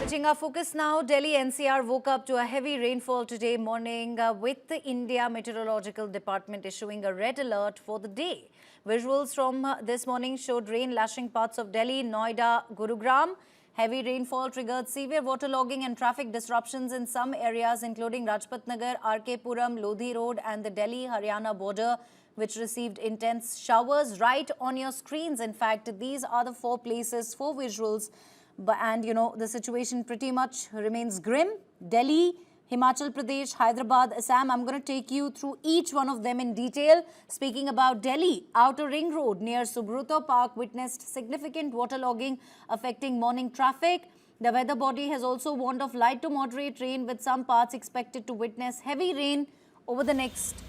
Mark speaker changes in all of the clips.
Speaker 1: Switching our focus now, Delhi NCR woke up to a heavy rainfall today morning with the India Meteorological Department issuing a red alert for the day. Visuals from this morning showed rain lashing parts of Delhi, Noida, Gurugram. Heavy rainfall triggered severe waterlogging and traffic disruptions in some areas including Rajpat Nagar, RK Puram, Lodhi Road and the Delhi-Haryana border, which received intense showers right on your screens. In fact, these are the four places, four visuals. And the situation pretty much remains grim. Delhi, Himachal Pradesh, Hyderabad, Assam. I'm going to take you through each one of them in detail. Speaking about Delhi, Outer Ring Road near Subrata Park witnessed significant waterlogging affecting morning traffic. The weather body has also warned of light to moderate rain, with some parts expected to witness heavy rain over the next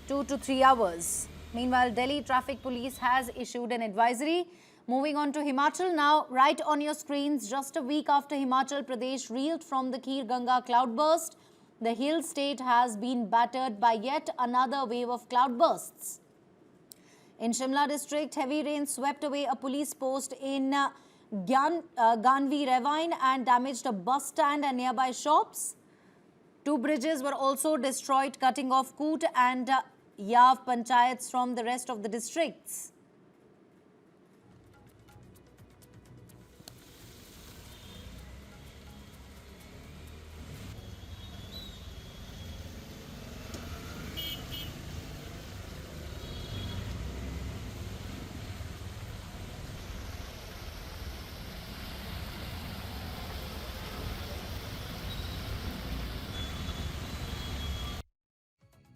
Speaker 1: 2 to 3 hours. Meanwhile, Delhi Traffic Police has issued an advisory. Moving on to Himachal now, right on your screens, just a week after Himachal Pradesh reeled from the Kir Ganga cloudburst, the hill state has been battered by yet another wave of cloudbursts. In Shimla district, heavy rain swept away a police post in Ganvi Ravine and damaged a bus stand and nearby shops. Two bridges were also destroyed, cutting off Koot and Yav panchayats from the rest of the districts.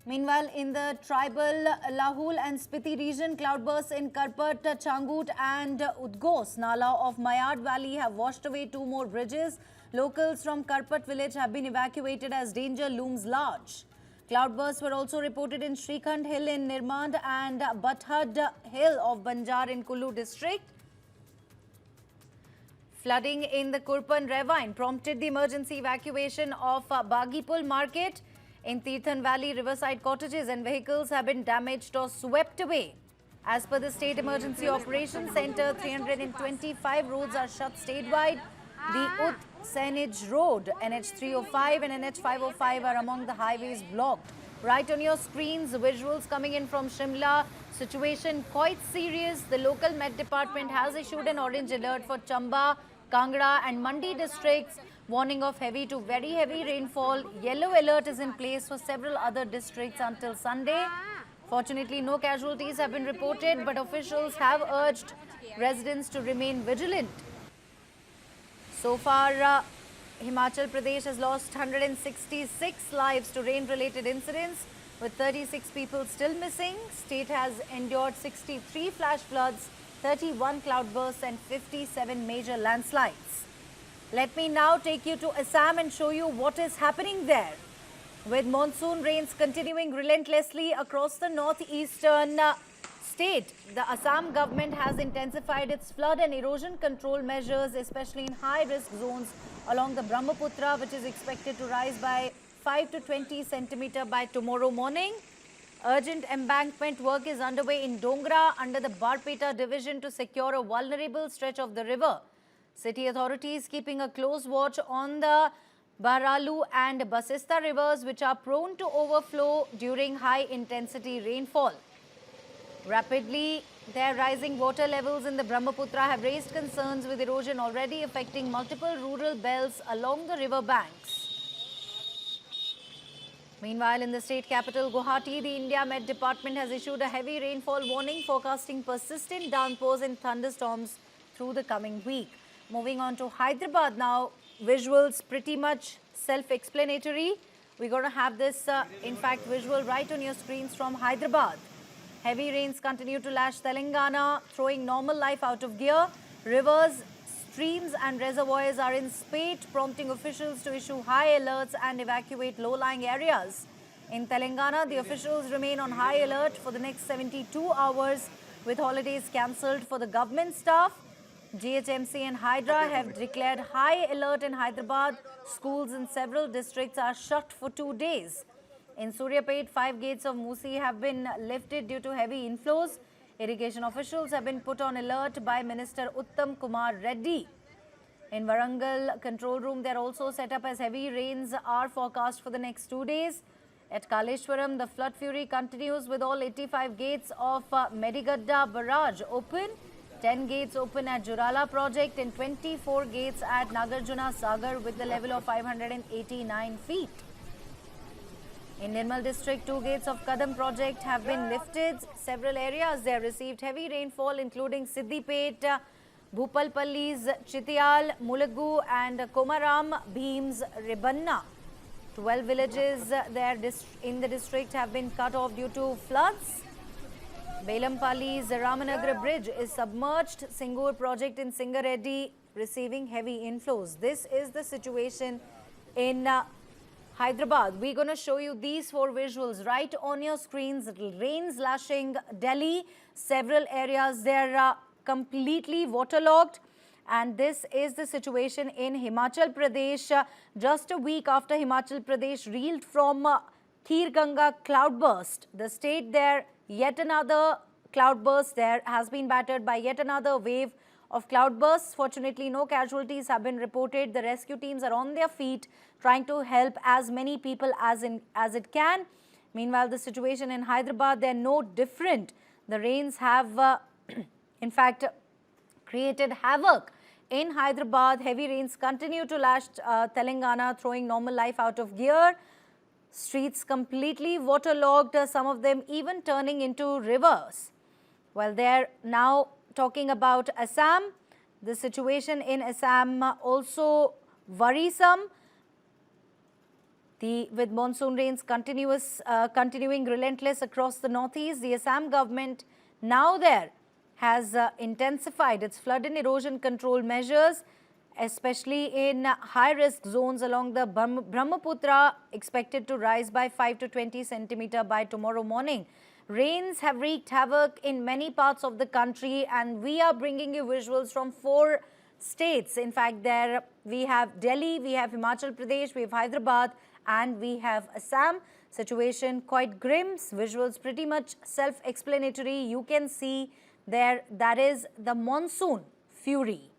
Speaker 1: Meanwhile, in the tribal Lahul and Spiti region, cloudbursts in Karpat, Changut and Udgos, Nala of Mayad Valley have washed away two more bridges. Locals from Karpat village have been evacuated as danger looms large. Cloudbursts were also reported in Srikhand Hill in Nirmand and Bathad Hill of Banjar in Kullu district. Flooding in the Kurpan Ravine prompted the emergency evacuation of Bagipul market. In Tirthan Valley, riverside cottages and vehicles have been damaged or swept away. As per the State Emergency Operations Centre, 325 roads are shut statewide. The Ut Sainij Road, NH 305 and NH 505 are among the highways blocked. Right on your screens, visuals coming in from Shimla. Situation quite serious. The local Met Department has issued an orange alert for Chamba, Kangra and Mandi districts. Warning of heavy to very heavy rainfall. Yellow alert is in place for several other districts until Sunday. Fortunately, no casualties have been reported, but officials have urged residents to remain vigilant. So far, Himachal Pradesh has lost 166 lives to rain-related incidents, with 36 people still missing. State has endured 63 flash floods, 31 cloudbursts and 57 major landslides. Let me now take you to Assam and show you what is happening there. With monsoon rains continuing relentlessly across the northeastern state, the Assam government has intensified its flood and erosion control measures, especially in high-risk zones along the Brahmaputra, which is expected to rise by 5 to 20 centimeter by tomorrow morning. Urgent embankment work is underway in Dongra under the Barpeta division to secure a vulnerable stretch of the river. City authorities keeping a close watch on the Bahralu and Basista rivers, which are prone to overflow during high-intensity rainfall. Rapidly, their rising water levels in the Brahmaputra have raised concerns with erosion already affecting multiple rural belts along the river banks. Meanwhile, in the state capital, Guwahati, the India Met Department has issued a heavy rainfall warning, forecasting persistent downpours and thunderstorms through the coming week. Moving on to Hyderabad now, visuals pretty much self-explanatory. We're going to have this, in fact, visual right on your screens from Hyderabad. Heavy rains continue to lash Telangana, throwing normal life out of gear. Rivers, streams and reservoirs are in spate, prompting officials to issue high alerts and evacuate low-lying areas. In Telangana, the officials remain on high alert for the next 72 hours, with holidays cancelled for the government staff. GHMC and Hydra have declared high alert in Hyderabad. Schools in several districts are shut for 2 days. In Suryapet, 5 gates of Musi have been lifted due to heavy inflows. Irrigation officials have been put on alert by Minister Uttam Kumar Reddy. In Warangal control room, they're also set up as heavy rains are forecast for the next 2 days. At Kaleshwaram, the flood fury continues with all 85 gates of Medigadda barrage open. 10 gates open at Jurala project and 24 gates at Nagarjuna Sagar with the level of 589 feet. In Nirmal district, 2 gates of Kadam project have been lifted. Several areas there received heavy rainfall including Siddipet, Bhupalpalli's Chitiyal, Mulagu and Komaram, Bheems, Ribanna. 12 villages there in the district have been cut off due to floods. Belampalli's Ramanagar bridge is submerged. Singur project in Singareddy receiving heavy inflows. This is the situation in Hyderabad. We're going to show you these 4 visuals right on your screens. Rains lashing Delhi. Several areas there completely waterlogged. And this is the situation in Himachal Pradesh. Just a week after Himachal Pradesh reeled from Khir Ganga cloudburst. The state there, yet another cloudburst there, has been battered by yet another wave of cloudbursts. Fortunately, no casualties have been reported. The rescue teams are on their feet trying to help as many people as it can. Meanwhile, the situation in Hyderabad, they're no different. The rains have, in fact, created havoc in Hyderabad. Heavy rains continue to lash Telangana, throwing normal life out of gear. Streets completely waterlogged, some of them even turning into rivers. Well, they're now talking about Assam. The situation in Assam also worrisome. With monsoon rains continuing relentless across the northeast, the Assam government now there has intensified its flood and erosion control measures, especially in high-risk zones along the Brahmaputra, expected to rise by 5 to 20 centimeter by tomorrow morning. Rains have wreaked havoc in many parts of the country, and we are bringing you visuals from 4 states. In fact, there we have Delhi, we have Himachal Pradesh, we have Hyderabad, and we have Assam. Situation quite grim. Visuals pretty much self-explanatory. You can see there, that is the monsoon fury.